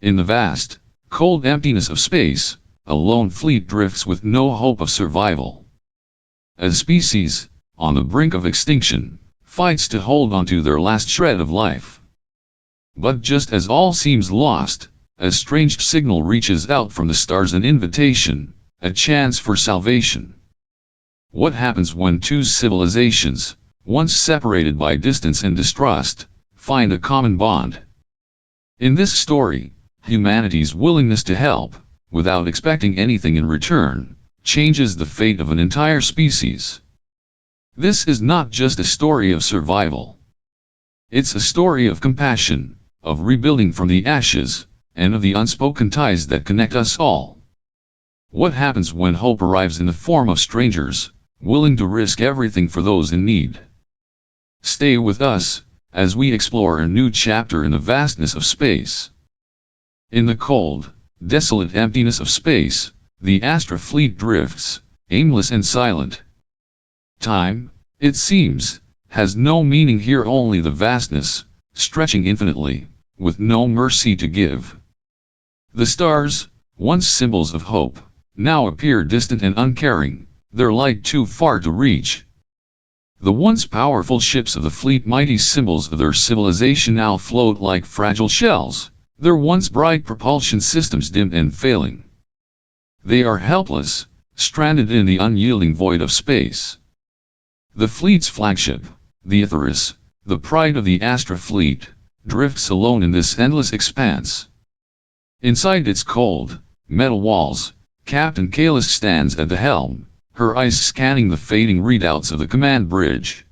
In the vast, cold emptiness of space, a lone fleet drifts with no hope of survival. A species, on the brink of extinction, fights to hold on to their last shred of life. But just as all seems lost, a strange signal reaches out from the stars, an invitation, a chance for salvation. What happens when two civilizations, once separated by distance and distrust, find a common bond? In this story, humanity's willingness to help, without expecting anything in return, changes the fate of an entire species. This is not just a story of survival. It's a story of compassion, of rebuilding from the ashes, and of the unspoken ties that connect us all. What happens when hope arrives in the form of strangers, willing to risk everything for those in need? Stay with us, as we explore a new chapter in the vastness of space. In the cold, desolate emptiness of space, the Astra fleet drifts, aimless and silent. Time, it seems, has no meaning here, only the vastness, stretching infinitely, with no mercy to give. The stars, once symbols of hope, now appear distant and uncaring, their light too far to reach. The once powerful ships of the fleet, mighty symbols of their civilization, now float like fragile shells, their once bright propulsion systems dimmed and failing. They are helpless, stranded in the unyielding void of space. The fleet's flagship, the Icarus, the pride of the Astra fleet, drifts alone in this endless expanse. Inside its cold, metal walls, Captain Kalis stands at the helm, her eyes scanning the fading readouts of the command bridge.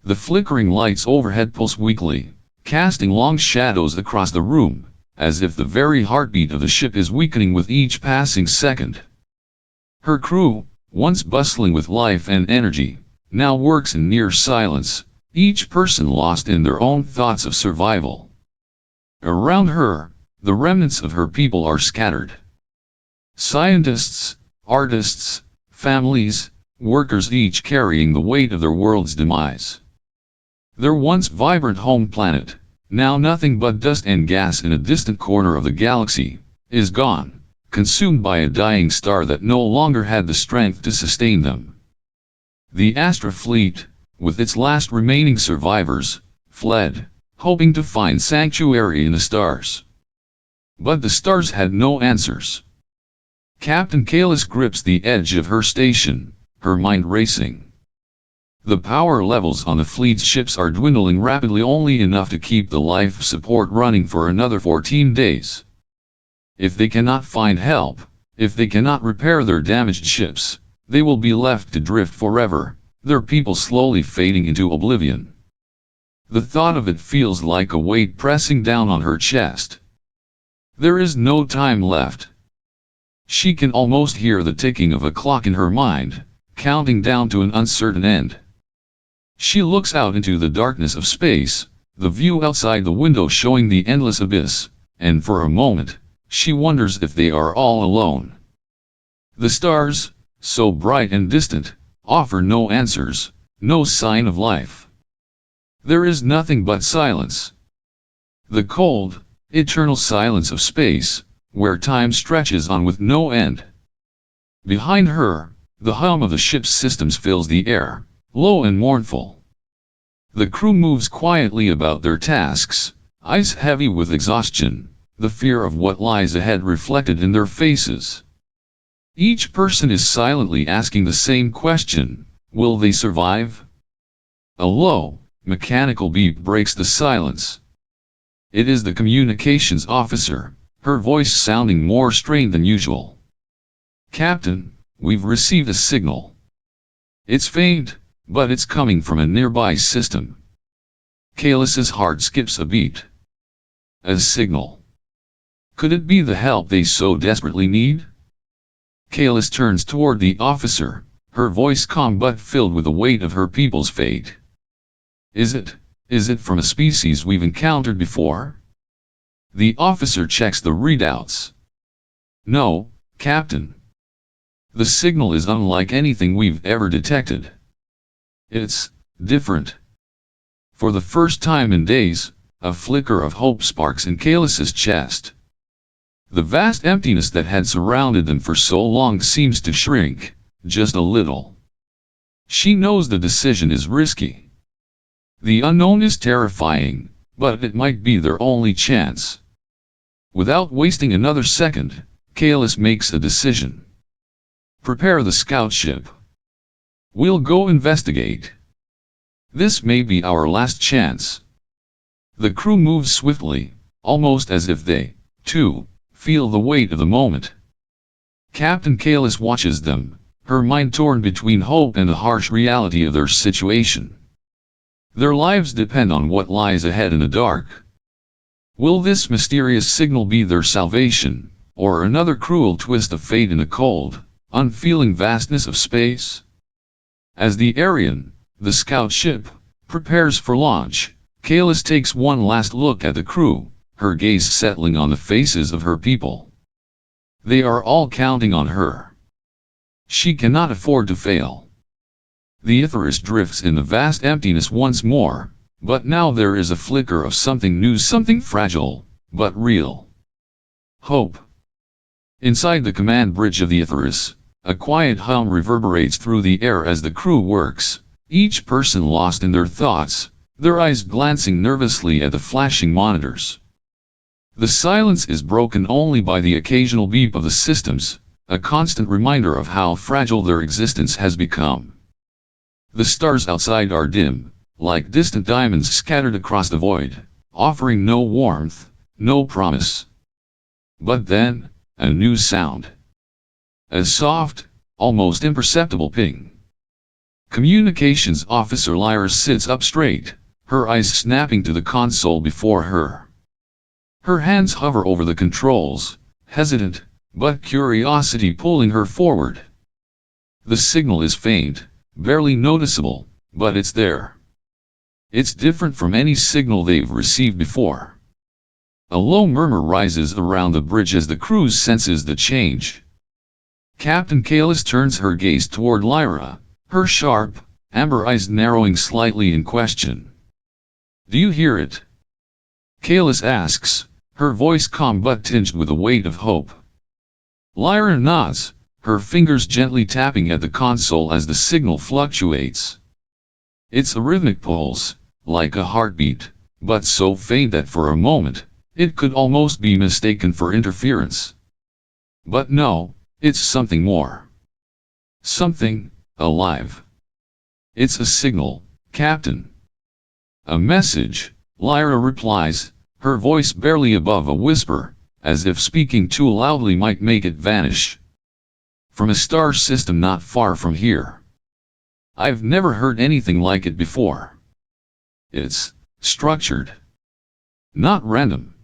The flickering lights overhead pulse weakly, casting long shadows across the room, as if the very heartbeat of the ship is weakening with each passing second. Her crew, once bustling with life and energy, now works in near silence, each person lost in their own thoughts of survival. Around her, the remnants of her people are scattered. Scientists, artists, families, workers, each carrying the weight of their world's demise. Their once vibrant home planet, now nothing but dust and gas in a distant corner of the galaxy, is gone, consumed by a dying star that no longer had the strength to sustain them. The Astra fleet, with its last remaining survivors, fled, hoping to find sanctuary in the stars. But the stars had no answers. Captain Kalis grips the edge of her station, her mind racing. The power levels on the fleet's ships are dwindling rapidly, only enough to keep the life support running for another 14 days. If they cannot find help, if they cannot repair their damaged ships, they will be left to drift forever, their people slowly fading into oblivion. The thought of it feels like a weight pressing down on her chest. There is no time left. She can almost hear the ticking of a clock in her mind, counting down to an uncertain end. She looks out into the darkness of space, the view outside the window showing the endless abyss, and for a moment, she wonders if they are all alone. The stars, so bright and distant, offer no answers, no sign of life. There is nothing but silence. The cold, eternal silence of space, where time stretches on with no end. Behind her, the hum of the ship's systems fills the air, low and mournful. The crew moves quietly about their tasks, eyes heavy with exhaustion, the fear of what lies ahead reflected in their faces. Each person is silently asking the same question: will they survive? A low, mechanical beep breaks the silence. It is the communications officer, her voice sounding more strained than usual. "Captain, we've received a signal. It's faint, but it's coming from a nearby system." Kalis's heart skips a beat. A signal. Could it be the help they so desperately need? Kalis turns toward the officer, her voice calm but filled with the weight of her people's fate. Is it from a species we've encountered before? The officer checks the readouts. No, Captain. The signal is unlike anything we've ever detected. It's different. For the first time in days, a flicker of hope sparks in Kalis's chest. The vast emptiness that had surrounded them for so long seems to shrink, just a little. She knows the decision is risky. The unknown is terrifying, but it might be their only chance. Without wasting another second, Kalis makes a decision. Prepare the scout ship. We'll go investigate. This may be our last chance. The crew moves swiftly, almost as if they, too, feel the weight of the moment. Captain Kalis watches them, her mind torn between hope and the harsh reality of their situation. Their lives depend on what lies ahead in the dark. Will this mysterious signal be their salvation, or another cruel twist of fate in the cold, unfeeling vastness of space? As the Arian, the scout ship, prepares for launch, Kalis takes one last look at the crew, her gaze settling on the faces of her people. They are all counting on her. She cannot afford to fail. The Icarus drifts in the vast emptiness once more, but now there is a flicker of something new, something fragile, but real. Hope. Inside the command bridge of the Icarus, a quiet hum reverberates through the air as the crew works, each person lost in their thoughts, their eyes glancing nervously at the flashing monitors. The silence is broken only by the occasional beep of the systems, a constant reminder of how fragile their existence has become. The stars outside are dim, like distant diamonds scattered across the void, offering no warmth, no promise. But then, a new sound. A soft, almost imperceptible ping. Communications Officer Lyra sits up straight, her eyes snapping to the console before her. Her hands hover over the controls, hesitant, but curiosity pulling her forward. The signal is faint, barely noticeable, but it's there. It's different from any signal they've received before. A low murmur rises around the bridge as the crew senses the change. Captain Kalis turns her gaze toward Lyra, her sharp, amber eyes narrowing slightly in question. Do you hear it? Kalis asks, her voice calm but tinged with a weight of hope. Lyra nods, her fingers gently tapping at the console as the signal fluctuates. It's a rhythmic pulse, like a heartbeat, but so faint that for a moment, it could almost be mistaken for interference. But no, it's something more. Something alive. It's a signal, Captain. A message, Lyra replies, her voice barely above a whisper, as if speaking too loudly might make it vanish. From a star system not far from here. I've never heard anything like it before. It's structured. Not random.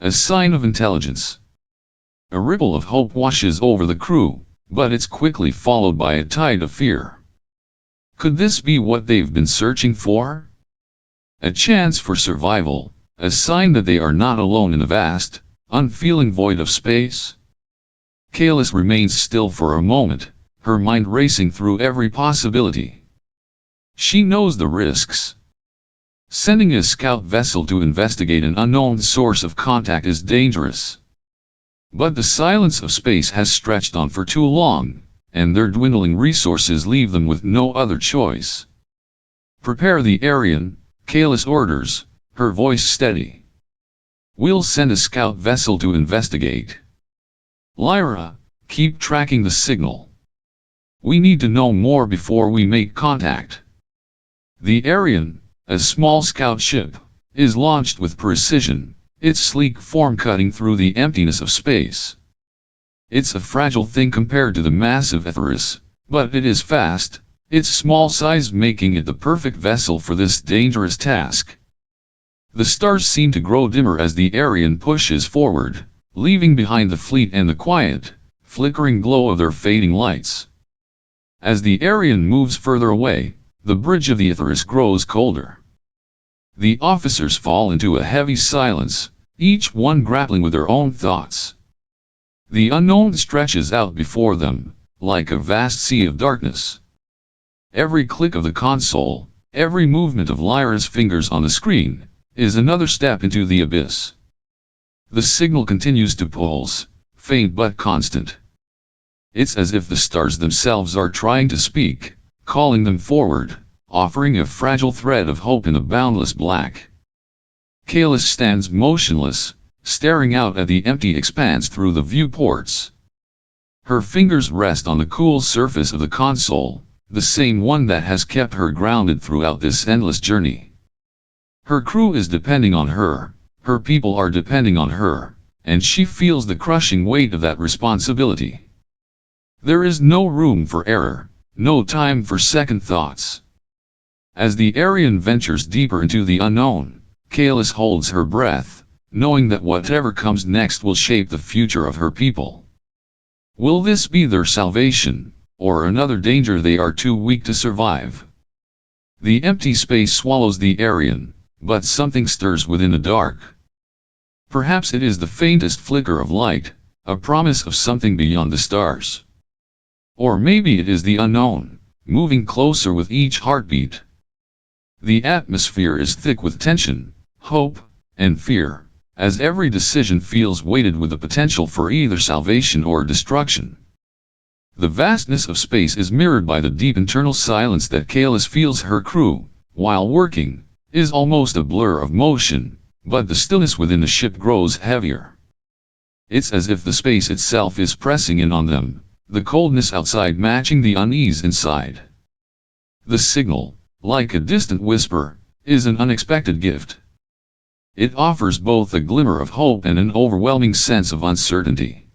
A sign of intelligence. A ripple of hope washes over the crew, but it's quickly followed by a tide of fear. Could this be what they've been searching for? A chance for survival, a sign that they are not alone in the vast, unfeeling void of space? Kalis remains still for a moment, her mind racing through every possibility. She knows the risks. Sending a scout vessel to investigate an unknown source of contact is dangerous. But the silence of space has stretched on for too long, and their dwindling resources leave them with no other choice. Prepare the Arian, Kalis orders, her voice steady. We'll send a scout vessel to investigate. Lyra, keep tracking the signal. We need to know more before we make contact. The Arian, a small scout ship, is launched with precision, its sleek form cutting through the emptiness of space. It's a fragile thing compared to the massive Icarus, but it is fast, its small size making it the perfect vessel for this dangerous task. The stars seem to grow dimmer as the Arian pushes forward, leaving behind the fleet and the quiet, flickering glow of their fading lights. As the Arian moves further away, the bridge of the Icarus grows colder. The officers fall into a heavy silence, each one grappling with their own thoughts. The unknown stretches out before them, like a vast sea of darkness. Every click of the console, every movement of Lyra's fingers on the screen, is another step into the abyss. The signal continues to pulse, faint but constant. It's as if the stars themselves are trying to speak, calling them forward, offering a fragile thread of hope in the boundless black. Kalis stands motionless, staring out at the empty expanse through the viewports. Her fingers rest on the cool surface of the console, the same one that has kept her grounded throughout this endless journey. Her crew is depending on her, her people are depending on her, and she feels the crushing weight of that responsibility. There is no room for error, no time for second thoughts. As the Aryan ventures deeper into the unknown, Kalis holds her breath, knowing that whatever comes next will shape the future of her people. Will this be their salvation, or another danger they are too weak to survive? The empty space swallows the Aryan, but something stirs within the dark. Perhaps it is the faintest flicker of light, a promise of something beyond the stars. Or maybe it is the unknown, moving closer with each heartbeat. The atmosphere is thick with tension, hope, and fear, as every decision feels weighted with the potential for either salvation or destruction. The vastness of space is mirrored by the deep internal silence that Kalis feels. Her crew, while working, is almost a blur of motion, but the stillness within the ship grows heavier. It's as if the space itself is pressing in on them, the coldness outside matching the unease inside. The signal, like a distant whisper, is an unexpected gift. It offers both a glimmer of hope and an overwhelming sense of uncertainty.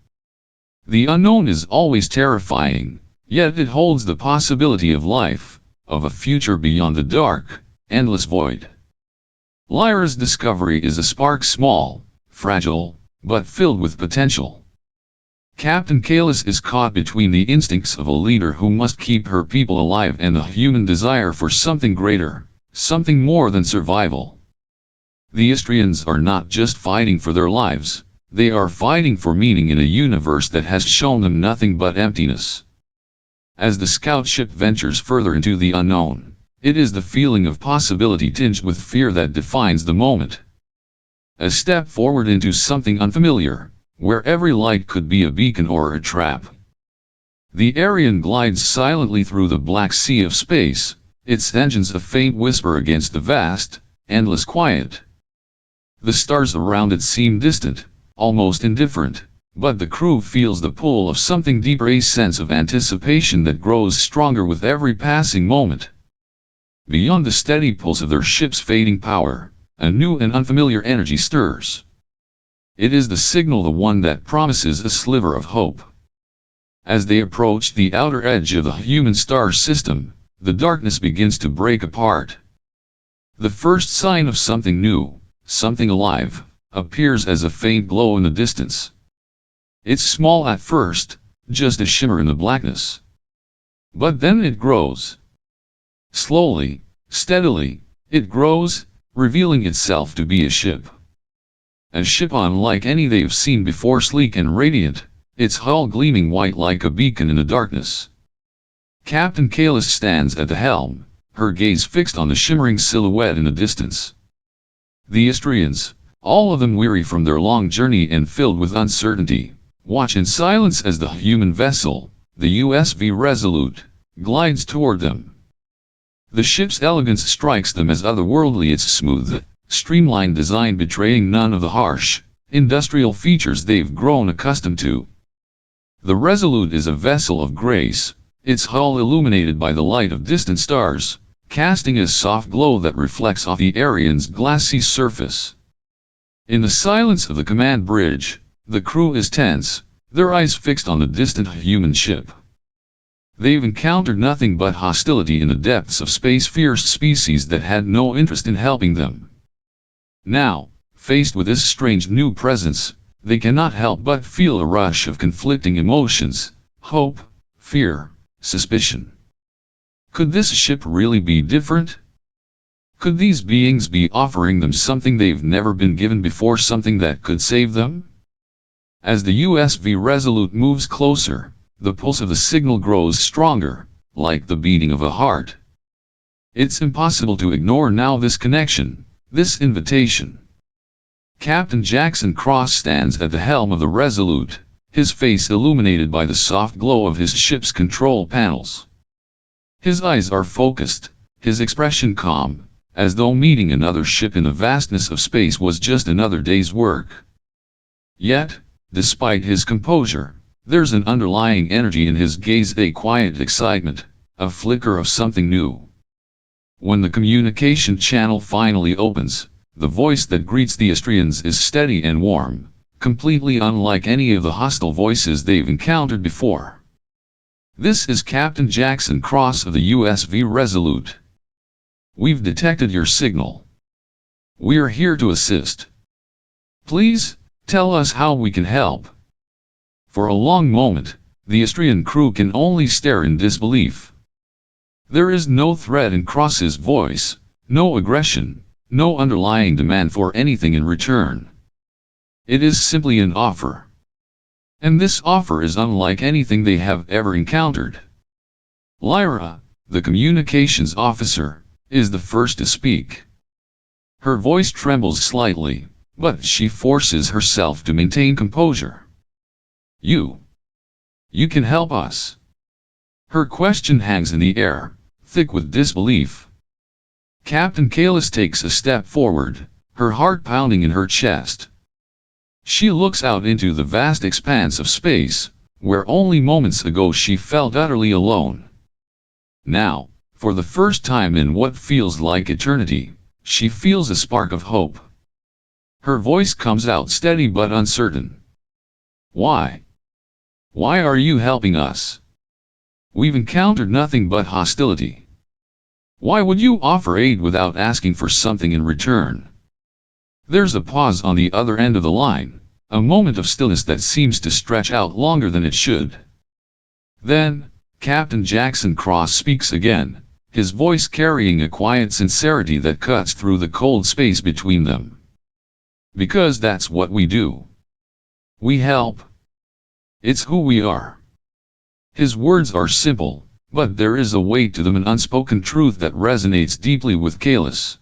The unknown is always terrifying, yet it holds the possibility of life, of a future beyond the dark, endless void. Lyra's discovery is a spark, small, fragile, but filled with potential. Captain Kalis is caught between the instincts of a leader who must keep her people alive and the human desire for something greater, something more than survival. The Istrians are not just fighting for their lives, they are fighting for meaning in a universe that has shown them nothing but emptiness. As the scout ship ventures further into the unknown, it is the feeling of possibility tinged with fear that defines the moment. A step forward into something unfamiliar, where every light could be a beacon or a trap. The Aryan glides silently through the black sea of space, its engines a faint whisper against the vast, endless quiet. The stars around it seem distant, almost indifferent, but the crew feels the pull of something deeper, a sense of anticipation that grows stronger with every passing moment. Beyond the steady pulse of their ship's fading power, a new and unfamiliar energy stirs. It is the signal, the one that promises a sliver of hope. As they approach the outer edge of the human star system, the darkness begins to break apart. The first sign of something new, something alive, appears as a faint glow in the distance. It's small at first, just a shimmer in the blackness. But then it grows. Slowly, steadily, it grows, revealing itself to be a ship. A ship unlike any they've seen before, sleek and radiant, its hull gleaming white like a beacon in the darkness. Captain Kalis stands at the helm, her gaze fixed on the shimmering silhouette in the distance. The Istrians, all of them weary from their long journey and filled with uncertainty, watch in silence as the human vessel, the USV Resolute, glides toward them. The ship's elegance strikes them as otherworldly, its smooth, streamlined design betraying none of the harsh, industrial features they've grown accustomed to. The Resolute is a vessel of grace, its hull illuminated by the light of distant stars, casting a soft glow that reflects off the Aryan's glassy surface. In the silence of the command bridge, the crew is tense, their eyes fixed on the distant human ship. They've encountered nothing but hostility in the depths of space, fierce species that had no interest in helping them. Now, faced with this strange new presence, they cannot help but feel a rush of conflicting emotions: hope, fear, suspicion. Could this ship really be different? Could these beings be offering them something they've never been given before, something that could save them? As the USV Resolute moves closer, the pulse of the signal grows stronger, like the beating of a heart. It's impossible to ignore now this connection, this invitation. Captain Jackson Cross stands at the helm of the Resolute, his face illuminated by the soft glow of his ship's control panels. His eyes are focused, his expression calm, as though meeting another ship in the vastness of space was just another day's work. Yet, despite his composure, there's an underlying energy in his gaze, a quiet excitement, a flicker of something new. When the communication channel finally opens, the voice that greets the Astrians is steady and warm, completely unlike any of the hostile voices they've encountered before. This is Captain Jackson Cross of the USV Resolute. We've detected your signal. We're here to assist. Please, tell us how we can help. For a long moment, the Astrian crew can only stare in disbelief. There is no threat in Cross's voice, no aggression, no underlying demand for anything in return. It is simply an offer. And this offer is unlike anything they have ever encountered. Lyra, the communications officer, is the first to speak. Her voice trembles slightly, but she forces herself to maintain composure. You can help us. Her question hangs in the air, thick with disbelief. Captain Kalis takes a step forward, her heart pounding in her chest. She looks out into the vast expanse of space, where only moments ago she felt utterly alone. Now, for the first time in what feels like eternity, she feels a spark of hope. Her voice comes out steady but uncertain. Why? Why are you helping us? We've encountered nothing but hostility. Why would you offer aid without asking for something in return? There's a pause on the other end of the line, a moment of stillness that seems to stretch out longer than it should. Then, Captain Jackson Cross speaks again, his voice carrying a quiet sincerity that cuts through the cold space between them. Because that's what we do. We help. It's who we are. His words are simple, but there is a weight to them, an unspoken truth that resonates deeply with Kalis.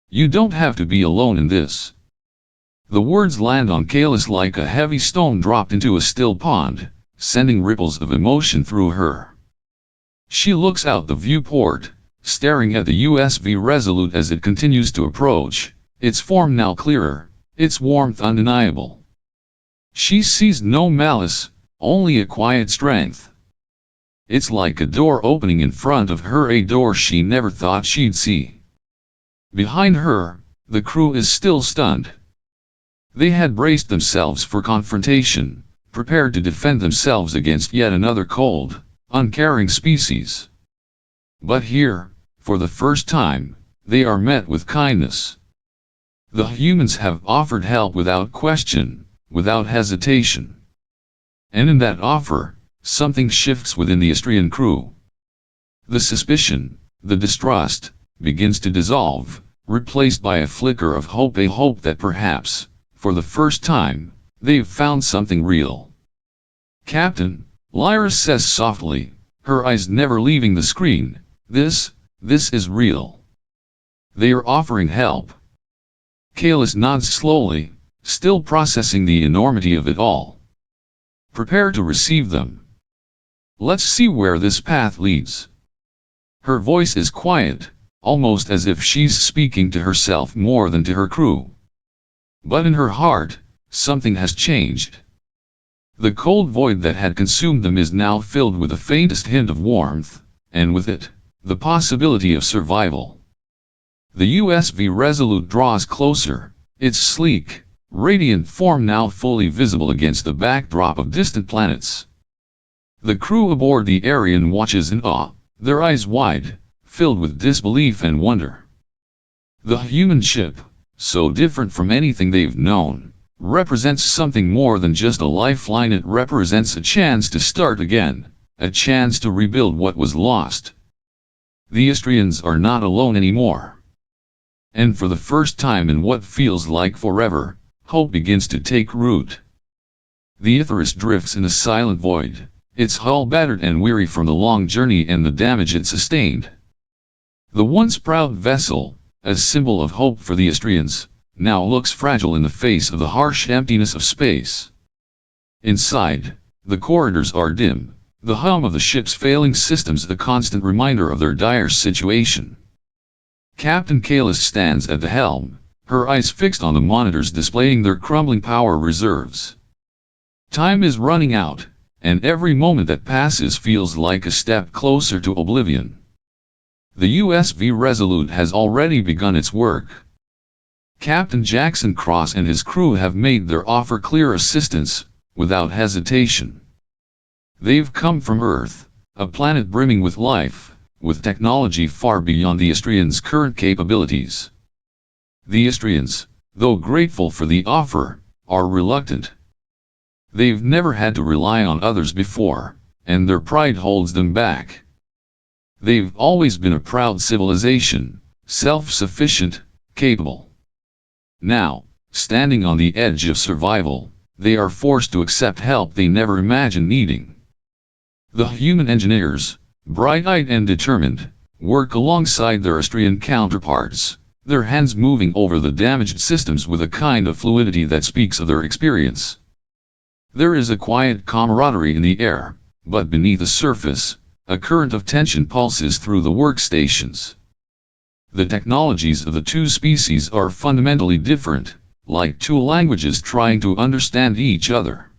You don't have to be alone in this. The words land on Kalis like a heavy stone dropped into a still pond, sending ripples of emotion through her. She looks out the viewport, staring at the USV Resolute as it continues to approach, its form now clearer, its warmth undeniable. She sees no malice, only a quiet strength. It's like a door opening in front of her, a door she never thought she'd see. Behind her, the crew is still stunned. They had braced themselves for confrontation, prepared to defend themselves against yet another cold, uncaring species. But here, for the first time, they are met with kindness. The humans have offered help without question, without hesitation. And in that offer, something shifts within the Astrian crew. The suspicion, the distrust, begins to dissolve, replaced by a flicker of hope, a hope that perhaps, for the first time, they've found something real. Captain, Lyra says softly, her eyes never leaving the screen, this is real. They are offering help. Kalis nods slowly, still processing the enormity of it all. Prepare to receive them. Let's see where this path leads. Her voice is quiet, almost as if she's speaking to herself more than to her crew. But in her heart, something has changed. The cold void that had consumed them is now filled with the faintest hint of warmth, and with it, the possibility of survival. The USV Resolute draws closer, its sleek, radiant form now fully visible against the backdrop of distant planets. The crew aboard the Aryan watches in awe, their eyes wide, filled with disbelief and wonder. The human ship, so different from anything they've known, represents something more than just a lifeline. It represents a chance to start again, a chance to rebuild what was lost. The Astrians are not alone anymore. And for the first time in what feels like forever, hope begins to take root. The Icarus drifts in a silent void, its hull battered and weary from the long journey and the damage it sustained. The once proud vessel, a symbol of hope for the Astrians, now looks fragile in the face of the harsh emptiness of space. Inside, the corridors are dim, the hum of the ship's failing systems a constant reminder of their dire situation. Captain Kalis stands at the helm, her eyes fixed on the monitors displaying their crumbling power reserves. Time is running out, and every moment that passes feels like a step closer to oblivion. The USV Resolute has already begun its work. Captain Jackson Cross and his crew have made their offer clear assistance, without hesitation. They've come from Earth, a planet brimming with life, with technology far beyond the Istrians' current capabilities. The Istrians, though grateful for the offer, are reluctant. They've never had to rely on others before, and their pride holds them back. They've always been a proud civilization, self-sufficient, capable. Now, standing on the edge of survival, they are forced to accept help they never imagined needing. The human engineers, bright-eyed and determined, work alongside their Istrian counterparts, their hands moving over the damaged systems with a kind of fluidity that speaks of their experience. There is a quiet camaraderie in the air, but beneath the surface, a current of tension pulses through the workstations. The technologies of the two species are fundamentally different, like two languages trying to understand each other.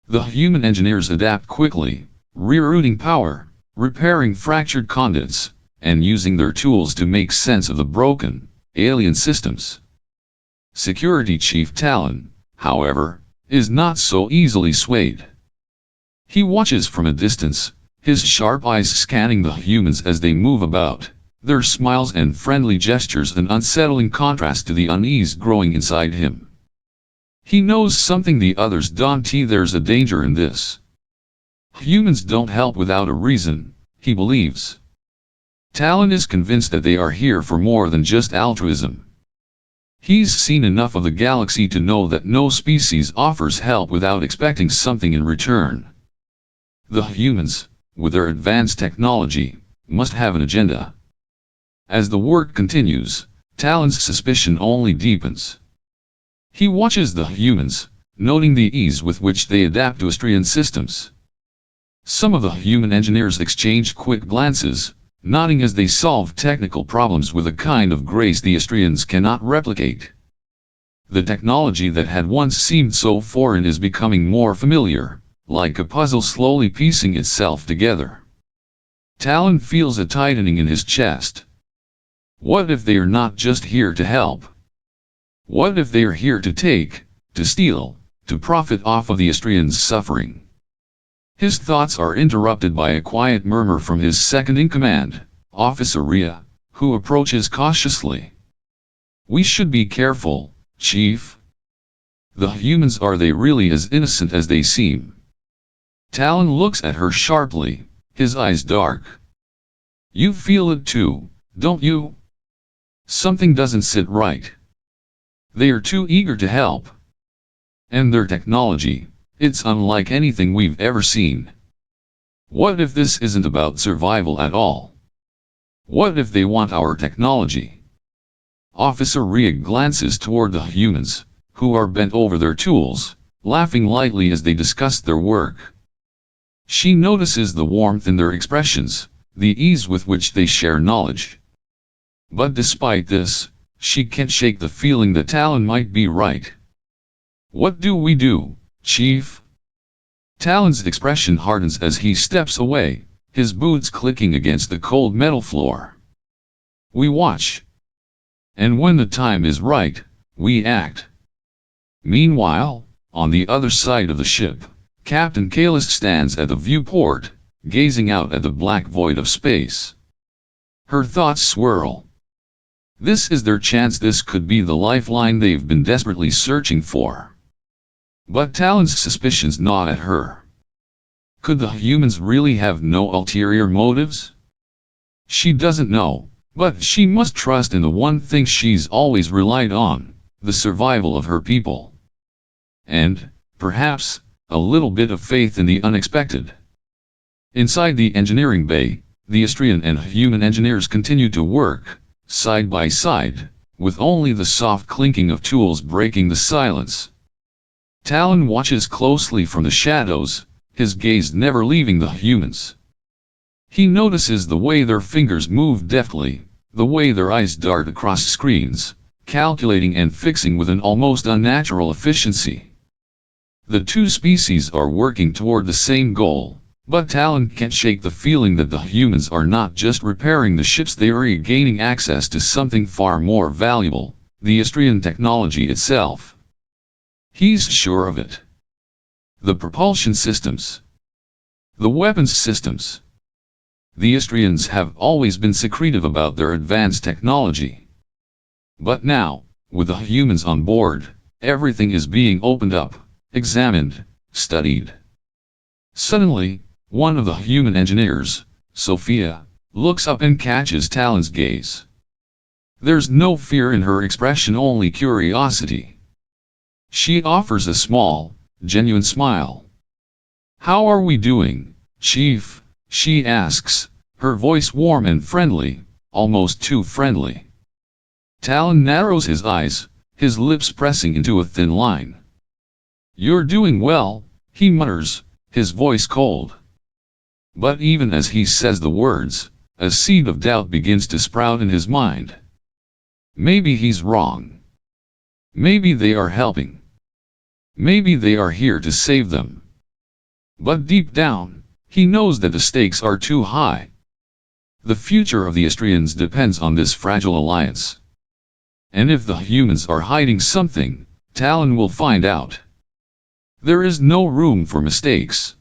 The human engineers adapt quickly, rerouting power, repairing fractured conduits, and using their tools to make sense of the broken, alien systems. Security Chief Talon, however, is not so easily swayed. He watches from a distance, his sharp eyes scanning the humans as they move about, their smiles and friendly gestures an unsettling contrast to the unease growing inside him. He knows something the others don't. There's a danger in this. Humans don't help without a reason, he believes. Talon is convinced that they are here for more than just altruism. He's seen enough of the galaxy to know that no species offers help without expecting something in return. The humans, with their advanced technology, must have an agenda. As the work continues, Talon's suspicion only deepens. He watches the humans, noting the ease with which they adapt to Istrian systems. Some of the human engineers exchange quick glances, nodding as they solve technical problems with a kind of grace the Istrians cannot replicate. The technology that had once seemed so foreign is becoming more familiar, like a puzzle slowly piecing itself together. Talon feels a tightening in his chest. What if they are not just here to help? What if they are here to take, to steal, to profit off of the Istrians' suffering? His thoughts are interrupted by a quiet murmur from his second-in-command, Officer Rhea, who approaches cautiously. "We should be careful, Chief. The humans, are they really as innocent as they seem?" Talon looks at her sharply, his eyes dark. "You feel it too, don't you? Something doesn't sit right. They are too eager to help. And their technology, it's unlike anything we've ever seen. What if this isn't about survival at all? What if they want our technology?" Officer Rhea glances toward the humans, who are bent over their tools, laughing lightly as they discuss their work. She notices the warmth in their expressions, the ease with which they share knowledge. But despite this, she can't shake the feeling that Talon might be right. "What do we do, Chief?" Talon's expression hardens as he steps away, his boots clicking against the cold metal floor. "We watch. And when the time is right, we act." Meanwhile, on the other side of the ship, Captain Kalis stands at the viewport, gazing out at the black void of space. Her thoughts swirl. This is their chance. This could be the lifeline they've been desperately searching for. But Talon's suspicions gnaw at her. Could the humans really have no ulterior motives? She doesn't know, but she must trust in the one thing she's always relied on, the survival of her people. And, perhaps, a little bit of faith in the unexpected. Inside the engineering bay, the Istrian and human engineers continue to work, side by side, with only the soft clinking of tools breaking the silence. Talon watches closely from the shadows, his gaze never leaving the humans. He notices the way their fingers move deftly, the way their eyes dart across screens, calculating and fixing with an almost unnatural efficiency. The two species are working toward the same goal, but Talon can't shake the feeling that the humans are not just repairing the ships, they are gaining access to something far more valuable, the Istrian technology itself. He's sure of it. The propulsion systems. The weapons systems. The Istrians have always been secretive about their advanced technology. But now, with the humans on board, everything is being opened up, examined, studied. Suddenly, one of the human engineers, Sophia, looks up and catches Talon's gaze. There's no fear in her expression, only curiosity. She offers a small, genuine smile. "How are we doing, Chief?" she asks, her voice warm and friendly, almost too friendly. Talon narrows his eyes, his lips pressing into a thin line. "You're doing well," he mutters, his voice cold. But even as he says the words, a seed of doubt begins to sprout in his mind. Maybe he's wrong. Maybe they are helping. Maybe they are here to save them. But deep down, he knows that the stakes are too high. The future of the Istrians depends on this fragile alliance. And if the humans are hiding something, Talon will find out. There is no room for mistakes.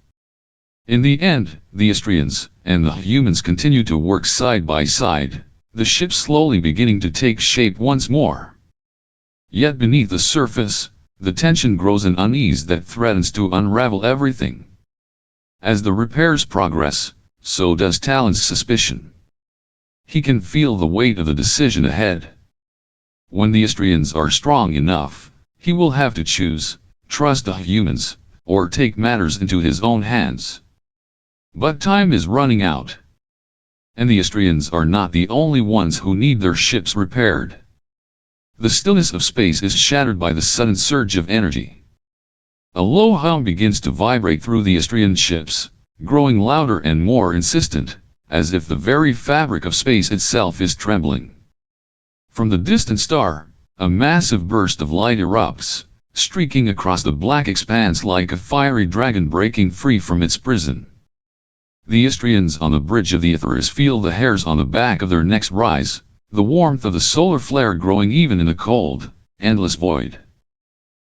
In the end, the Istrians and the humans continue to work side by side, the ship slowly beginning to take shape once more. Yet beneath the surface, the tension grows, an unease that threatens to unravel everything. As the repairs progress, so does Talon's suspicion. He can feel the weight of the decision ahead. When the Istrians are strong enough, he will have to choose, trust the humans, or take matters into his own hands. But time is running out. And the Istrians are not the only ones who need their ships repaired. The stillness of space is shattered by the sudden surge of energy. A low hum begins to vibrate through the Istrian ships, growing louder and more insistent, as if the very fabric of space itself is trembling. From the distant star, a massive burst of light erupts, streaking across the black expanse like a fiery dragon breaking free from its prison. The Istrians on the bridge of the Aetheris feel the hairs on the back of their necks rise, the warmth of the solar flare growing even in the cold, endless void.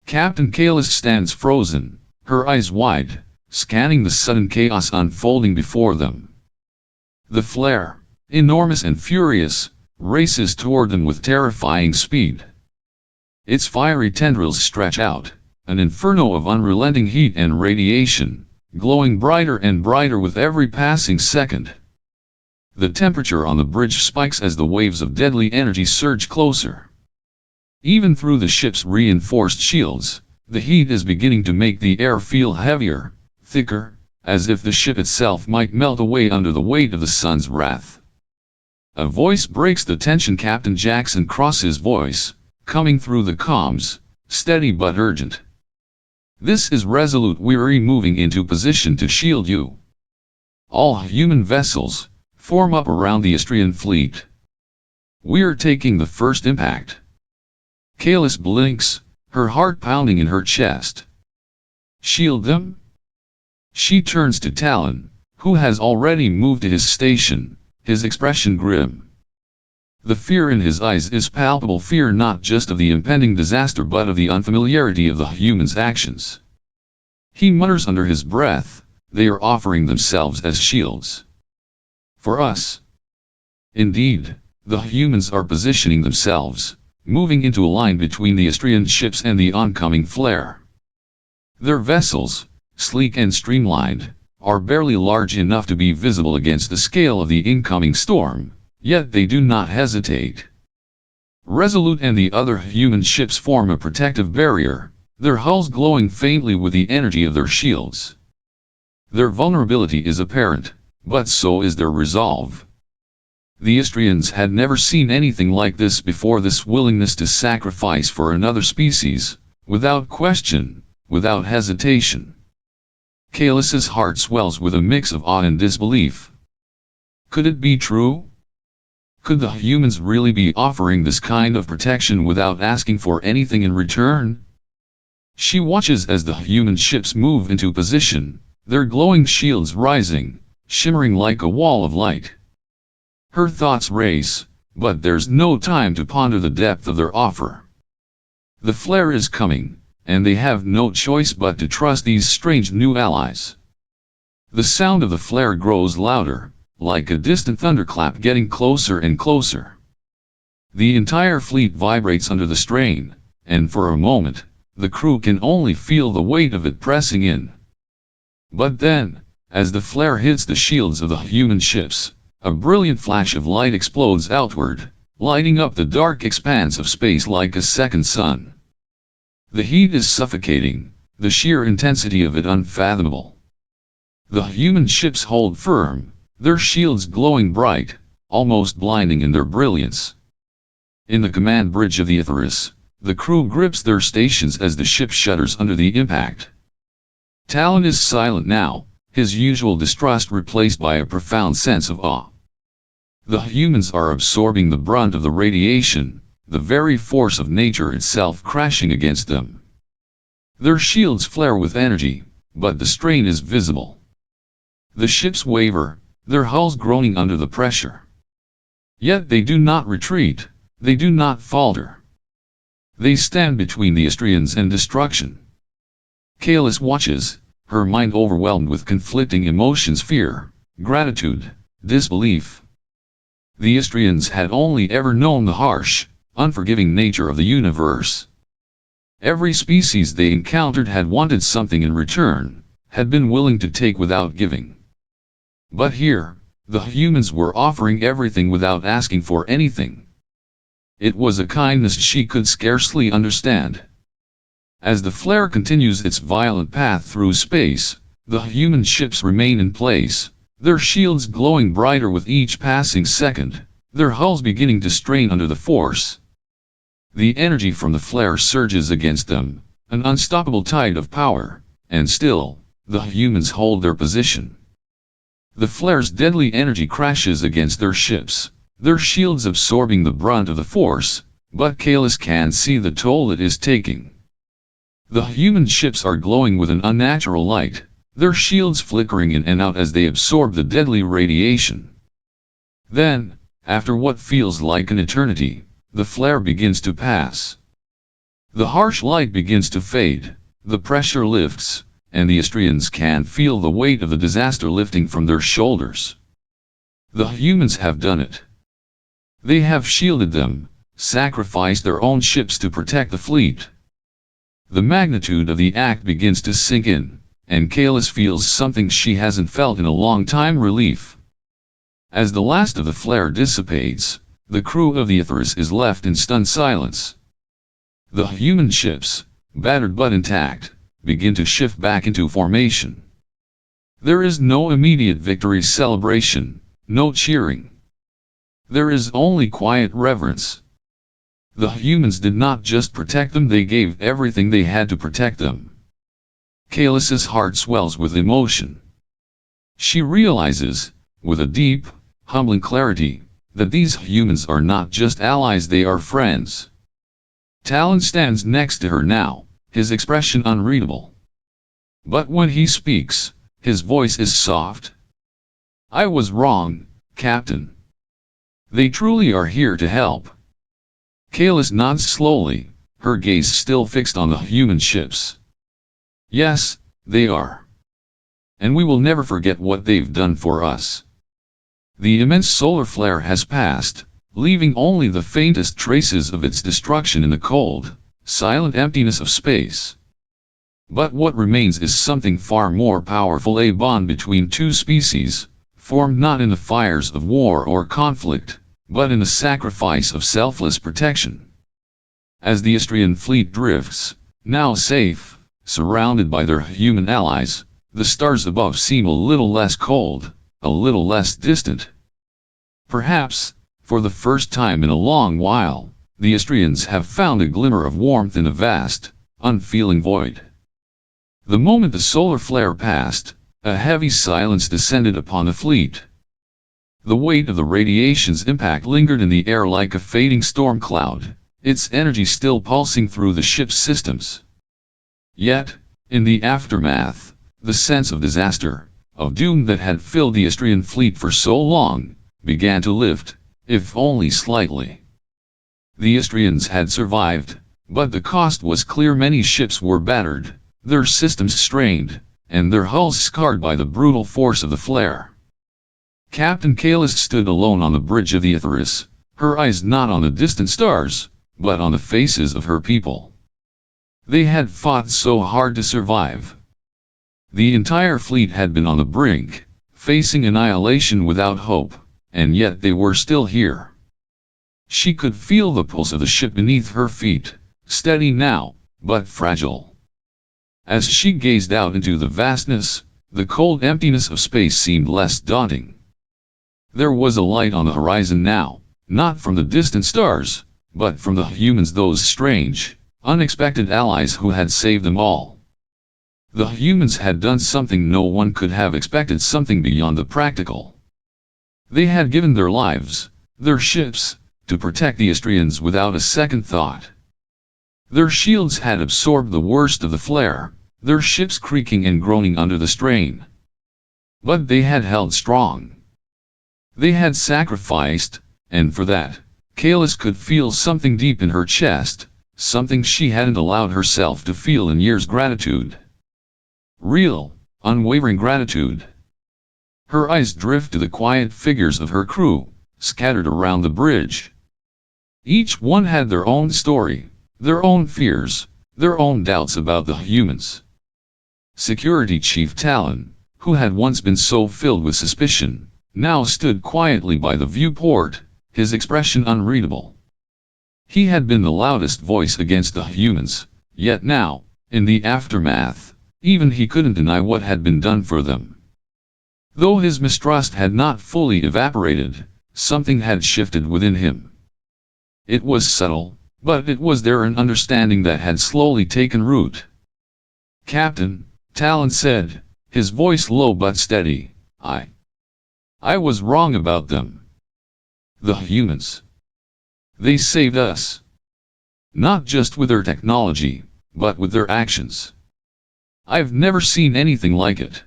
Captain Kalis stands frozen, her eyes wide, scanning the sudden chaos unfolding before them. The flare, enormous and furious, races toward them with terrifying speed. Its fiery tendrils stretch out, an inferno of unrelenting heat and radiation, glowing brighter and brighter with every passing second. The temperature on the bridge spikes as the waves of deadly energy surge closer. Even through the ship's reinforced shields, the heat is beginning to make the air feel heavier, thicker, as if the ship itself might melt away under the weight of the sun's wrath. A voice breaks the tension. Captain Jackson Cross's voice, coming through the comms, steady but urgent. "This is Resolute. We're moving into position to shield you. All human vessels, form up around the Istrian fleet. We're taking the first impact." Kalis blinks, her heart pounding in her chest. "Shield them?" She turns to Talon, who has already moved to his station, his expression grim. The fear in his eyes is palpable, fear not just of the impending disaster but of the unfamiliarity of the humans' actions. He mutters under his breath, "They are offering themselves as shields. For us." Indeed, the humans are positioning themselves, moving into a line between the Istrian ships and the oncoming flare. Their vessels, sleek and streamlined, are barely large enough to be visible against the scale of the incoming storm, yet they do not hesitate. Resolute and the other human ships form a protective barrier, their hulls glowing faintly with the energy of their shields. Their vulnerability is apparent, but so is their resolve. The Istrians had never seen anything like this before, this willingness to sacrifice for another species, without question, without hesitation. Kaelus's heart swells with a mix of awe and disbelief. Could it be true? Could the humans really be offering this kind of protection without asking for anything in return? She watches as the human ships move into position, their glowing shields rising, shimmering like a wall of light. Her thoughts race, but there's no time to ponder the depth of their offer. The flare is coming, and they have no choice but to trust these strange new allies. The sound of the flare grows louder, like a distant thunderclap getting closer and closer. The entire fleet vibrates under the strain, and for a moment, the crew can only feel the weight of it pressing in. But then, as the flare hits the shields of the human ships, a brilliant flash of light explodes outward, lighting up the dark expanse of space like a second sun. The heat is suffocating, the sheer intensity of it unfathomable. The human ships hold firm, their shields glowing bright, almost blinding in their brilliance. In the command bridge of the Icarus, the crew grips their stations as the ship shudders under the impact. Talon is silent now, his usual distrust replaced by a profound sense of awe. The humans are absorbing the brunt of the radiation, the very force of nature itself crashing against them. Their shields flare with energy, but the strain is visible. The ships waver, their hulls groaning under the pressure. Yet they do not retreat, they do not falter. They stand between the Istrians and destruction. Kaelus watches, her mind overwhelmed with conflicting emotions: fear, gratitude, disbelief. The Istrians had only ever known the harsh, unforgiving nature of the universe. Every species they encountered had wanted something in return, had been willing to take without giving. But here, the humans were offering everything without asking for anything. It was a kindness she could scarcely understand. As the flare continues its violent path through space, the human ships remain in place, their shields glowing brighter with each passing second, their hulls beginning to strain under the force. The energy from the flare surges against them, an unstoppable tide of power, and still, the humans hold their position. The flare's deadly energy crashes against their ships, their shields absorbing the brunt of the force, but Kaelus can see the toll it is taking. The human ships are glowing with an unnatural light, their shields flickering in and out as they absorb the deadly radiation. Then, after what feels like an eternity, the flare begins to pass. The harsh light begins to fade, the pressure lifts, and the Istrians can feel the weight of the disaster lifting from their shoulders. The humans have done it. They have shielded them, sacrificed their own ships to protect the fleet. The magnitude of the act begins to sink in, and Kaelus feels something she hasn't felt in a long time: relief. As the last of the flare dissipates, the crew of the Icarus is left in stunned silence. The human ships, battered but intact, begin to shift back into formation. There is no immediate victory celebration, no cheering. There is only quiet reverence. The humans did not just protect them, they gave everything they had to protect them. Kaelus's heart swells with emotion. She realizes, with a deep, humbling clarity, that these humans are not just allies, they are friends. Talon stands next to her now, his expression unreadable. But when he speaks, his voice is soft. "I was wrong, Captain. They truly are here to help." Kaelus nods slowly, her gaze still fixed on the human ships. "Yes, they are. And we will never forget what they've done for us." The immense solar flare has passed, leaving only the faintest traces of its destruction in the cold, silent emptiness of space. But what remains is something far more powerful: a bond between two species, formed not in the fires of war or conflict, but in the sacrifice of selfless protection. As the Istrian fleet drifts, now safe, surrounded by their human allies, the stars above seem a little less cold, a little less distant. Perhaps, for the first time in a long while, the Astrians have found a glimmer of warmth in a vast, unfeeling void. The moment the solar flare passed, a heavy silence descended upon the fleet. The weight of the radiation's impact lingered in the air like a fading storm cloud, its energy still pulsing through the ship's systems. Yet, in the aftermath, the sense of disaster, of doom that had filled the Astrian fleet for so long, began to lift, if only slightly. The Astrians had survived, but the cost was clear. Many ships were battered, their systems strained, and their hulls scarred by the brutal force of the flare. Captain Kalis stood alone on the bridge of the Icarus, her eyes not on the distant stars, but on the faces of her people. They had fought so hard to survive. The entire fleet had been on the brink, facing annihilation without hope, and yet they were still here. She could feel the pulse of the ship beneath her feet, steady now, but fragile. As she gazed out into the vastness, the cold emptiness of space seemed less daunting. There was a light on the horizon now, not from the distant stars, but from the humans, those strange, unexpected allies who had saved them all. The humans had done something no one could have expected, something beyond the practical. They had given their lives, their ships, to protect the Astrians without a second thought. Their shields had absorbed the worst of the flare, their ships creaking and groaning under the strain. But they had held strong. They had sacrificed, and for that, Kalis could feel something deep in her chest, something she hadn't allowed herself to feel in years: gratitude. Real, unwavering gratitude. Her eyes drifted to the quiet figures of her crew, scattered around the bridge. Each one had their own story, their own fears, their own doubts about the humans. Security Chief Talon, who had once been so filled with suspicion, now stood quietly by the viewport, his expression unreadable. He had been the loudest voice against the humans, yet now, in the aftermath, even he couldn't deny what had been done for them. Though his mistrust had not fully evaporated, something had shifted within him. It was subtle, but it was there, an understanding that had slowly taken root. "Captain," Talon said, his voice low but steady, I was wrong about them. The humans. They saved us. Not just with their technology, but with their actions. I've never seen anything like it."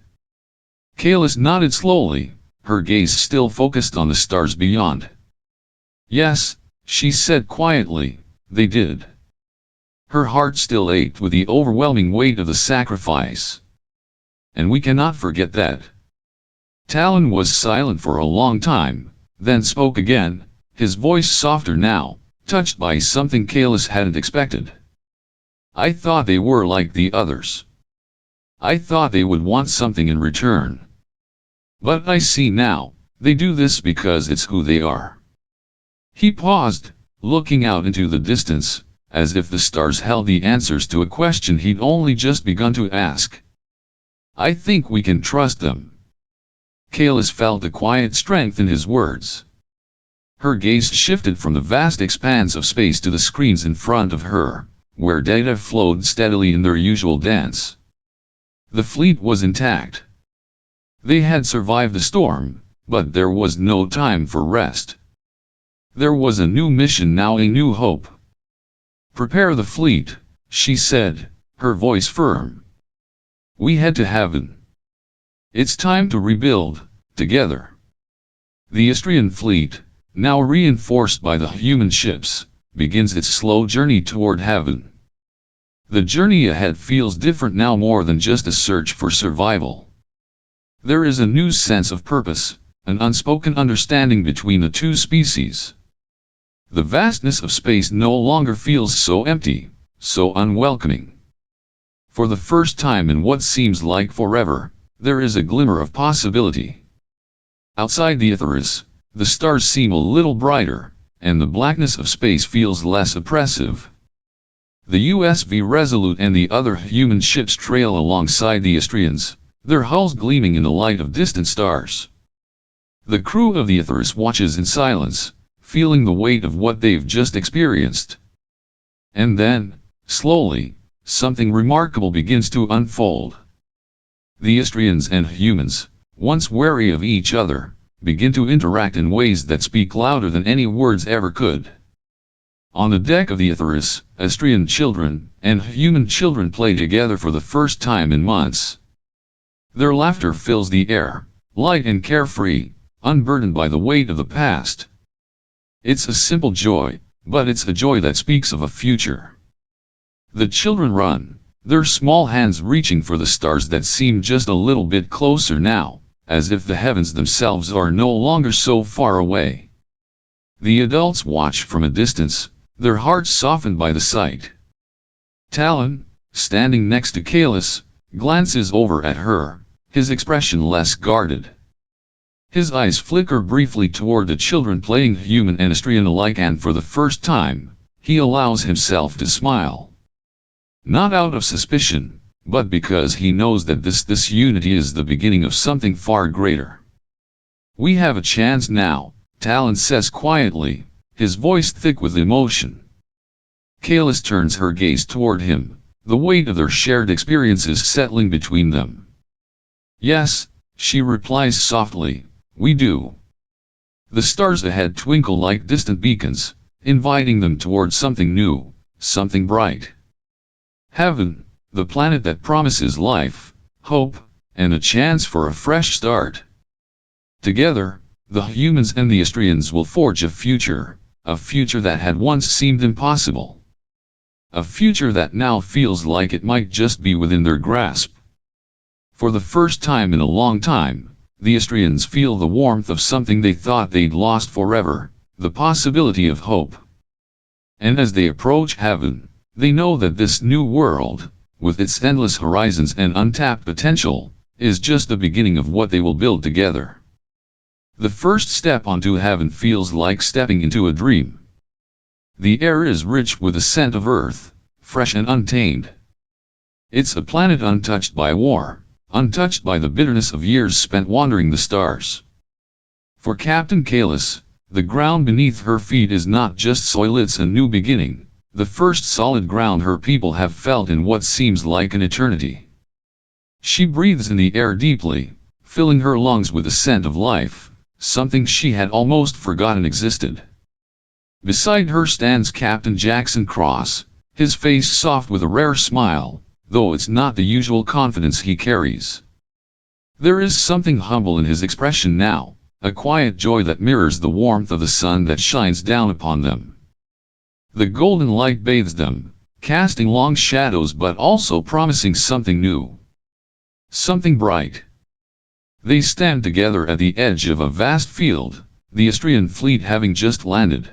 Kalis nodded slowly, her gaze still focused on the stars beyond. "Yes," she said quietly, "they did." Her heart still ached with the overwhelming weight of the sacrifice. "And we cannot forget that." Talon was silent for a long time, then spoke again, his voice softer now, touched by something Kalis hadn't expected. "I thought they were like the others. I thought they would want something in return. But I see now, they do this because it's who they are." He paused, looking out into the distance, as if the stars held the answers to a question he'd only just begun to ask. "I think we can trust them." Kalis felt a quiet strength in his words. Her gaze shifted from the vast expanse of space to the screens in front of her, where data flowed steadily in their usual dance. The fleet was intact. They had survived the storm, but there was no time for rest. There was a new mission now, a new hope. "Prepare the fleet," she said, her voice firm. "We head to heaven. It's time to rebuild, together." The Astrian fleet, now reinforced by the human ships, begins its slow journey toward heaven. The journey ahead feels different now, more than just a search for survival. There is a new sense of purpose, an unspoken understanding between the two species. The vastness of space no longer feels so empty, so unwelcoming. For the first time in what seems like forever, there is a glimmer of possibility. Outside the Icarus, the stars seem a little brighter, and the blackness of space feels less oppressive. The USV Resolute and the other human ships trail alongside the Astrians, their hulls gleaming in the light of distant stars. The crew of the Aetherius watches in silence, feeling the weight of what they've just experienced. And then, slowly, something remarkable begins to unfold. The Istrians and humans, once wary of each other, begin to interact in ways that speak louder than any words ever could. On the deck of the Aetherius, Istrian children and human children play together for the first time in months. Their laughter fills the air, light and carefree, unburdened by the weight of the past. It's a simple joy, but it's a joy that speaks of a future. The children run, their small hands reaching for the stars that seem just a little bit closer now, as if the heavens themselves are no longer so far away. The adults watch from a distance, their hearts softened by the sight. Talon, standing next to Kalis, glances over at her, his expression less guarded. His eyes flicker briefly toward the children playing human and Istrian alike, and for the first time, he allows himself to smile. Not out of suspicion, but because he knows that this unity is the beginning of something far greater. "We have a chance now," Talon says quietly, his voice thick with emotion. Kalis turns her gaze toward him, the weight of their shared experiences settling between them. "Yes," she replies softly, "we do." The stars ahead twinkle like distant beacons, inviting them toward something new, something bright. Heaven, the planet that promises life, hope, and a chance for a fresh start. Together, the humans and the Istrians will forge a future that had once seemed impossible. A future that now feels like it might just be within their grasp. For the first time in a long time, the Istrians feel the warmth of something they thought they'd lost forever, the possibility of hope. And as they approach heaven, they know that this new world, with its endless horizons and untapped potential, is just the beginning of what they will build together. The first step onto heaven feels like stepping into a dream. The air is rich with the scent of earth, fresh and untamed. It's a planet untouched by war, untouched by the bitterness of years spent wandering the stars. For Captain Kalis, the ground beneath her feet is not just soil, it's a new beginning, the first solid ground her people have felt in what seems like an eternity. She breathes in the air deeply, filling her lungs with the scent of life, something she had almost forgotten existed. Beside her stands Captain Jackson Cross, his face soft with a rare smile, though it's not the usual confidence he carries. There is something humble in his expression now, a quiet joy that mirrors the warmth of the sun that shines down upon them. The golden light bathes them, casting long shadows but also promising something new. Something bright. They stand together at the edge of a vast field, the Istrian fleet having just landed.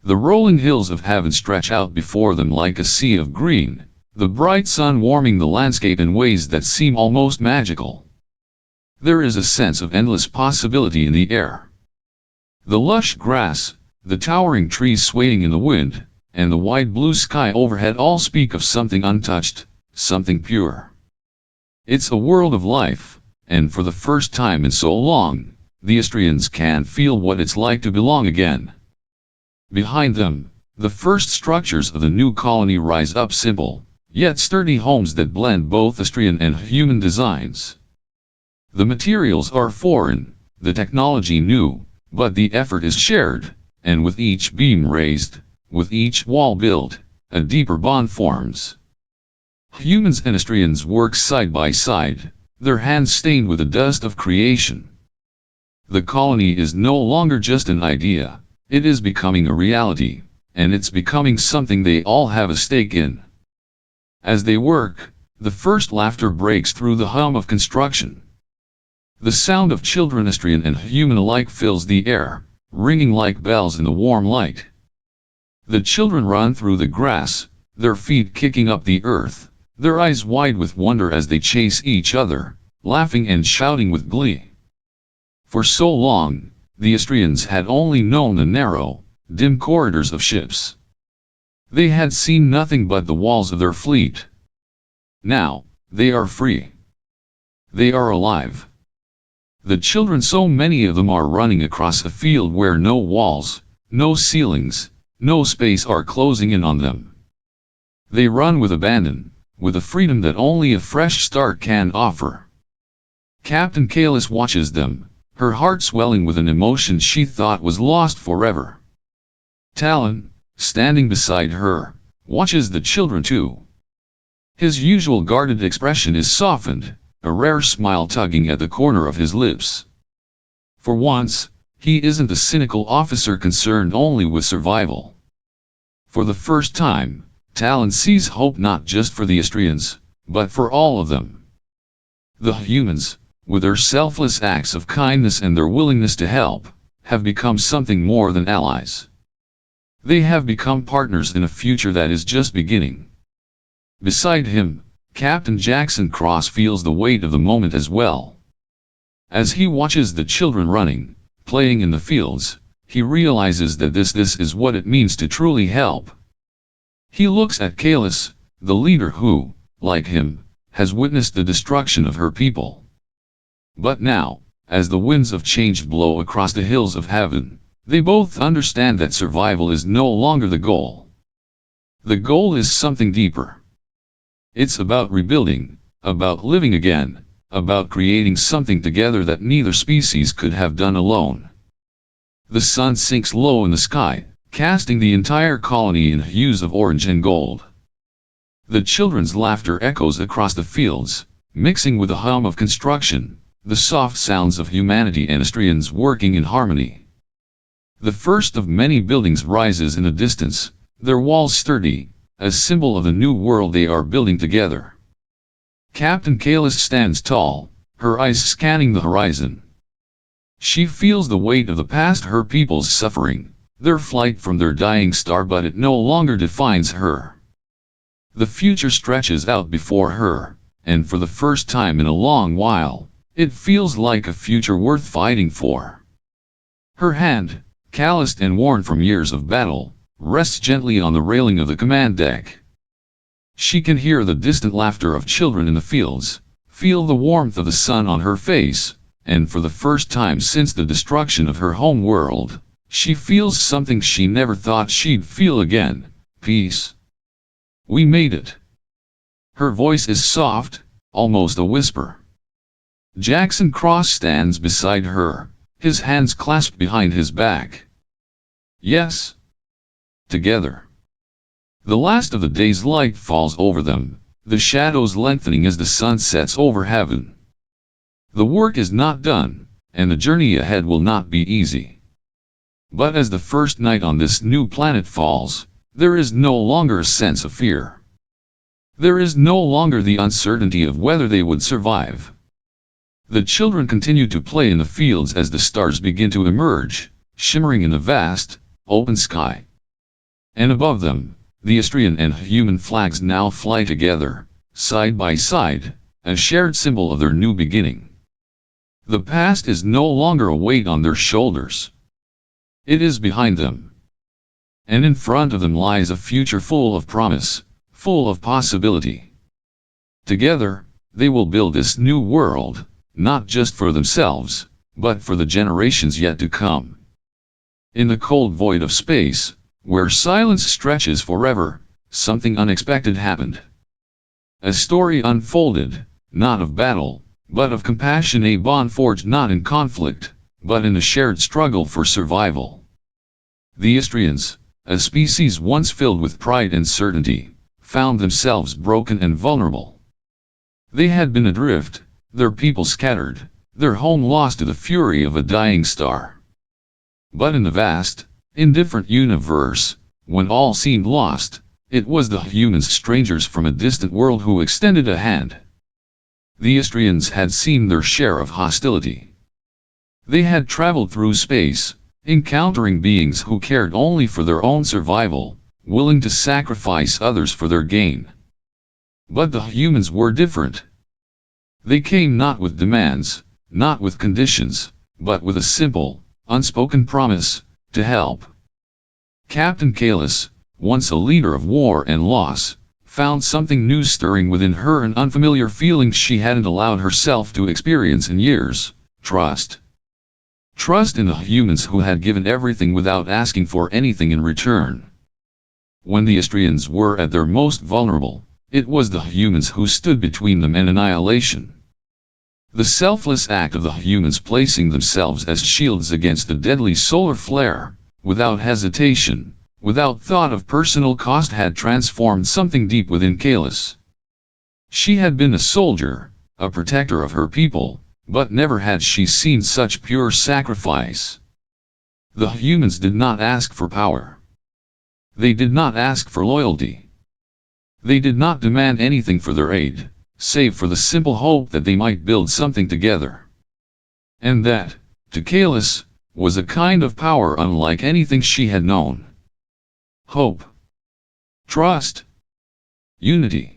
The rolling hills of heaven stretch out before them like a sea of green, the bright sun warming the landscape in ways that seem almost magical. There is a sense of endless possibility in the air. The lush grass, the towering trees swaying in the wind, and the wide blue sky overhead all speak of something untouched, something pure. It's a world of life, and for the first time in so long, the Istrians can feel what it's like to belong again. Behind them, the first structures of the new colony rise up, simple, yet sturdy homes that blend both Istrian and human designs. The materials are foreign, the technology new, but the effort is shared, and with each beam raised, with each wall built, a deeper bond forms. Humans and Istrians work side by side, their hands stained with the dust of creation. The colony is no longer just an idea, it is becoming a reality, and it's becoming something they all have a stake in. As they work, the first laughter breaks through the hum of construction. The sound of children, Istrian and human alike, fills the air, ringing like bells in the warm light. The children run through the grass, their feet kicking up the earth, their eyes wide with wonder as they chase each other, laughing and shouting with glee. For so long, the Istrians had only known the narrow, dim corridors of ships. They had seen nothing but the walls of their fleet. Now, they are free. They are alive. The children, so many of them, are running across a field where no walls, no ceilings, no space are closing in on them. They run with abandon, with a freedom that only a fresh start can offer. Captain Kalis watches them, her heart swelling with an emotion she thought was lost forever. Talon, standing beside her, watches the children too. His usual guarded expression is softened, a rare smile tugging at the corner of his lips. For once, he isn't a cynical officer concerned only with survival. For the first time, Talon sees hope not just for the Astrians, but for all of them. The humans, with their selfless acts of kindness and their willingness to help, have become something more than allies. They have become partners in a future that is just beginning. Beside him, Captain Jackson Cross feels the weight of the moment as well. As he watches the children running, playing in the fields, he realizes that this is what it means to truly help. He looks at Kalis, the leader who, like him, has witnessed the destruction of her people. But now, as the winds of change blow across the hills of heaven, they both understand that survival is no longer the goal. The goal is something deeper. It's about rebuilding, about living again, about creating something together that neither species could have done alone. The sun sinks low in the sky, casting the entire colony in hues of orange and gold. The children's laughter echoes across the fields, mixing with the hum of construction, the soft sounds of humanity and Astrians working in harmony. The first of many buildings rises in the distance, their walls sturdy, a symbol of the new world they are building together. Captain Kalis stands tall, her eyes scanning the horizon. She feels the weight of the past, her people's suffering, their flight from their dying star, but it no longer defines her. The future stretches out before her, and for the first time in a long while, it feels like a future worth fighting for. Her hand, calloused and worn from years of battle, rests gently on the railing of the command deck. She can hear the distant laughter of children in the fields, feel the warmth of the sun on her face, and for the first time since the destruction of her home world, she feels something she never thought she'd feel again: peace. We made it. Her voice is soft, almost a whisper. Jackson Cross stands beside her, his hands clasped behind his back. Yes. Together. The last of the day's light falls over them, the shadows lengthening as the sun sets over heaven. The work is not done, and the journey ahead will not be easy. But as the first night on this new planet falls, there is no longer a sense of fear. There is no longer the uncertainty of whether they would survive. The children continue to play in the fields as the stars begin to emerge, shimmering in the vast, open sky. And above them, the Astrian and human flags now fly together, side by side, a shared symbol of their new beginning. The past is no longer a weight on their shoulders. It is behind them. And in front of them lies a future full of promise, full of possibility. Together, they will build this new world, not just for themselves, but for the generations yet to come. In the cold void of space, where silence stretches forever, something unexpected happened. A story unfolded, not of battle, but of compassion, a bond forged not in conflict, but in a shared struggle for survival. The Astrians, a species once filled with pride and certainty, found themselves broken and vulnerable. They had been adrift, their people scattered, their home lost to the fury of a dying star. But in the vast, indifferent universe, when all seemed lost, it was the humans, strangers from a distant world, who extended a hand. The Astrians had seen their share of hostility. They had traveled through space, encountering beings who cared only for their own survival, willing to sacrifice others for their gain. But the humans were different. They came not with demands, not with conditions, but with a simple, unspoken promise to help. Captain Kalis, once a leader of war and loss, found something new stirring within her, an unfamiliar feeling she hadn't allowed herself to experience in years, trust. Trust in the humans who had given everything without asking for anything in return. When the Astrians were at their most vulnerable, it was the humans who stood between them and annihilation. The selfless act of the humans placing themselves as shields against the deadly solar flare, without hesitation, without thought of personal cost, had transformed something deep within Kalis. She had been a soldier, a protector of her people, but never had she seen such pure sacrifice. The humans did not ask for power. They did not ask for loyalty. They did not demand anything for their aid, save for the simple hope that they might build something together. And that, to Kalis, was a kind of power unlike anything she had known. Hope. Trust. Unity.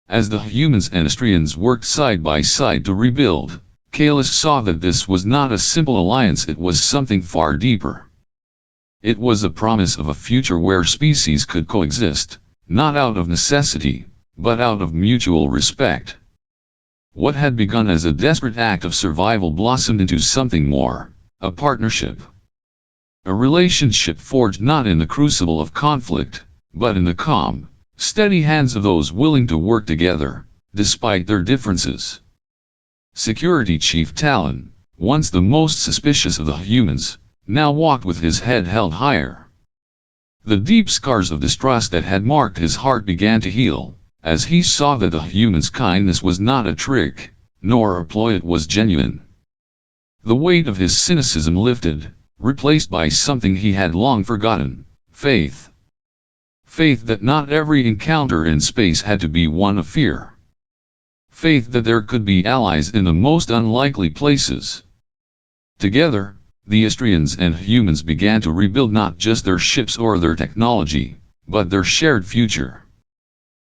As the humans and Astrians worked side by side to rebuild, Kalis saw that this was not a simple alliance, it was something far deeper. It was a promise of a future where species could coexist, not out of necessity, but out of mutual respect. What had begun as a desperate act of survival blossomed into something more, a partnership. A relationship forged not in the crucible of conflict, but in the calm, steady hands of those willing to work together, despite their differences. Security Chief Talon, once the most suspicious of the humans, now walked with his head held higher. The deep scars of distrust that had marked his heart began to heal, as he saw that the humans' kindness was not a trick, nor a ploy, it was genuine. The weight of his cynicism lifted, replaced by something he had long forgotten: faith. Faith that not every encounter in space had to be one of fear. Faith that there could be allies in the most unlikely places. Together, the Astrians and humans began to rebuild not just their ships or their technology, but their shared future.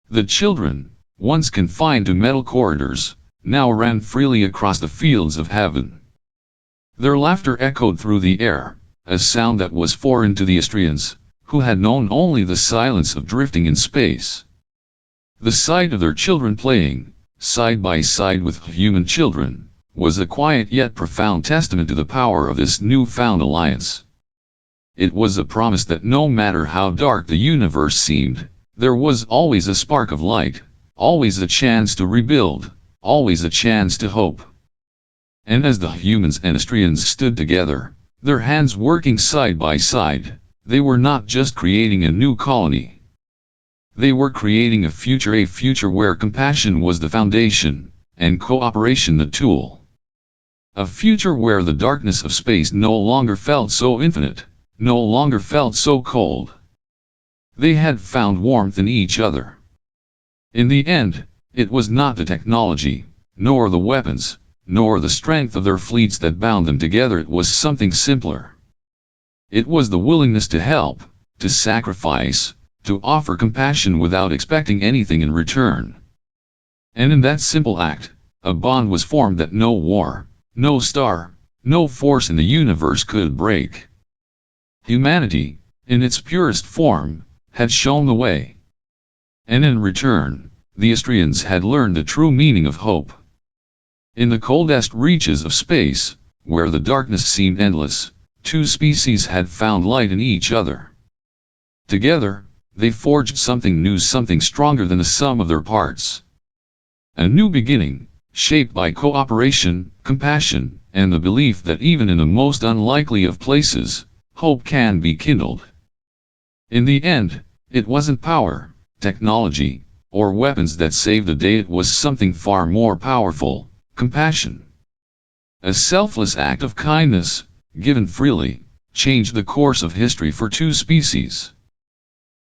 The children, once confined to metal corridors, now ran freely across the fields of heaven. Their laughter echoed through the air, a sound that was foreign to the Astrians, who had known only the silence of drifting in space. The sight of their children playing, side by side with human children, was a quiet yet profound testament to the power of this newfound alliance. It was a promise that no matter how dark the universe seemed, there was always a spark of light, always a chance to rebuild, always a chance to hope. And as the humans and Astrians stood together, their hands working side by side, they were not just creating a new colony. They were creating a future where compassion was the foundation, and cooperation the tool. A future where the darkness of space no longer felt so infinite, no longer felt so cold. They had found warmth in each other. In the end, it was not the technology, nor the weapons, nor the strength of their fleets that bound them together, it was something simpler. It was the willingness to help, to sacrifice, to offer compassion without expecting anything in return. And in that simple act, a bond was formed that no war, no star, no force in the universe could break. Humanity, in its purest form, had shown the way. And in return, the Astrians had learned the true meaning of hope. In the coldest reaches of space, where the darkness seemed endless, two species had found light in each other. Together, they forged something new, something stronger than the sum of their parts. A new beginning, shaped by cooperation, compassion, and the belief that even in the most unlikely of places, hope can be kindled. In the end, it wasn't power, technology, or weapons that saved the day, it was something far more powerful: compassion. A selfless act of kindness, given freely, changed the course of history for two species.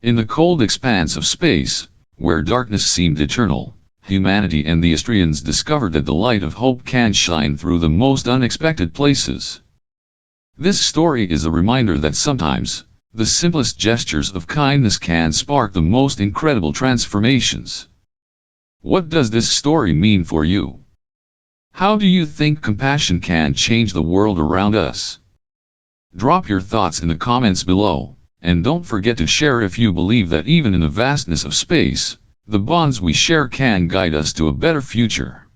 In the cold expanse of space, where darkness seemed eternal, humanity and the Astrians discovered that the light of hope can shine through the most unexpected places. This story is a reminder that sometimes, the simplest gestures of kindness can spark the most incredible transformations. What does this story mean for you? How do you think compassion can change the world around us? Drop your thoughts in the comments below, and don't forget to share if you believe that even in the vastness of space, the bonds we share can guide us to a better future.